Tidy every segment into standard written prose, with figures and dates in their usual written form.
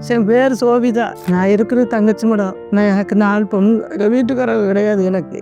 என் பேர் சோபிதா. நான் இருக்கிறது தங்கச்சி மடம். நான் எனக்கு 4 பொண்ணு. எங்கள் வீட்டுக்காரங்க கிடையாது. எனக்கு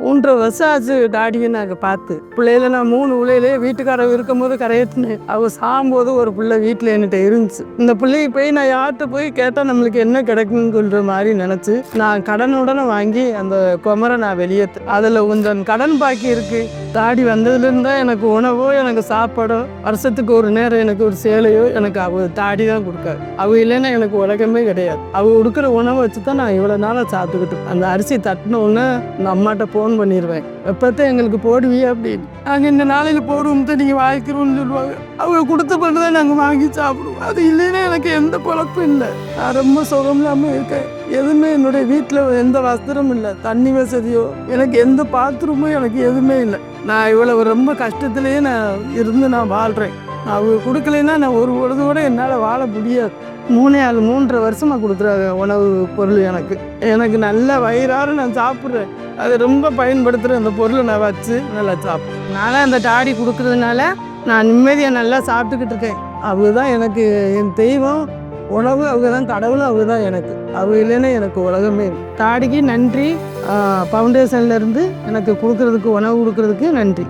3 வருஷம் ஆச்சு டாடியை நாங்கள் பார்த்து. பிள்ளையில நான் 3 பிள்ளையிலே வீட்டுக்காரங்க இருக்கும்போது கரையேற்றினேன். அவங்க சாகும்போது ஒரு பிள்ளை வீட்டில் என்கிட்ட இருந்துச்சு. இந்த பிள்ளைக்கு போய் நான் யார்கிட்ட போய் கேட்டால் நம்மளுக்கு என்ன கிடைக்குன்னு சொல்கிற மாதிரி நினச்சி நான் கடனுடனே வாங்கி அந்த குமரை நான் வெளியேற்று. அதில் கொஞ்சம் கடன் பாக்கி இருக்குது. தாடி வந்ததுலேருந்து தான் எனக்கு உணவோ எனக்கு சாப்பாடோ வருஷத்துக்கு ஒரு நேரம் எனக்கு ஒரு சேலையோ எனக்கு அவ தாடி தான் கொடுக்காது. அவ இல்லைன்னா எனக்கு உலகமே கிடையாது. அவ கொடுக்குற உணவை வச்சு தான் நான் இவ்வளோ நாளாக சாப்பிட்டுக்கிட்டு. அந்த அரிசி தட்டினோன்னே நான் அம்மாட்ட ஃபோன் பண்ணிடுவேன். எப்போத்தான் எங்களுக்கு போடுவியா அப்படின்னு. நாங்கள் இந்த நாளையில் போடுவோம் தான் நீங்கள் வாங்கிக்கிறோம்னு சொல்லுவாங்க. அவங்க கொடுத்த பண்ணு தான் நாங்கள் வாங்கி சாப்பிடுவோம். அது இல்லைன்னா எனக்கு எந்த பழக்கம் இல்லை. நான் ரொம்ப சுகம் இல்லாமல் இருக்கேன். எதுவுமே என்னுடைய வீட்டில் எந்த வஸ்திரமும் இல்லை. தண்ணி வசதியோ எனக்கு எந்த பாத்ரூமும் எனக்கு எதுவுமே இல்லை. நான் இவ்வளவு ரொம்ப கஷ்டத்துலேயே நான் இருந்து நான் வாழ்கிறேன். அவங்க கொடுக்கலைன்னா நான் ஒரு பொழுது கூட என்னால் வாழ முடியாது. 3.5 வருஷமாக கொடுக்குறாங்க உணவு பொருள். எனக்கு நல்ல வயிறார நான் சாப்பிட்றேன். அதை ரொம்ப பயன்படுத்துகிறேன். அந்த பொருளை நான் வச்சு நல்லா சாப்பிட்றேன். நானே அந்த டாடி கொடுக்குறதுனால நான் நிம்மதியாக நல்லா சாப்பிட்டுக்கிட்டு இருக்கேன். அவங்க தான் எனக்கு என் தெய்வம். உணவு அவங்க தான், கடவுள் அவங்க தான் எனக்கு. அவங்க இல்லைன்னா எனக்கு உலகமே. தாடிக்கு நன்றி. ஃபவுண்டேஷன்லேருந்து எனக்கு கொடுக்குறதுக்கு உணவு கொடுக்குறதுக்கு நன்றி.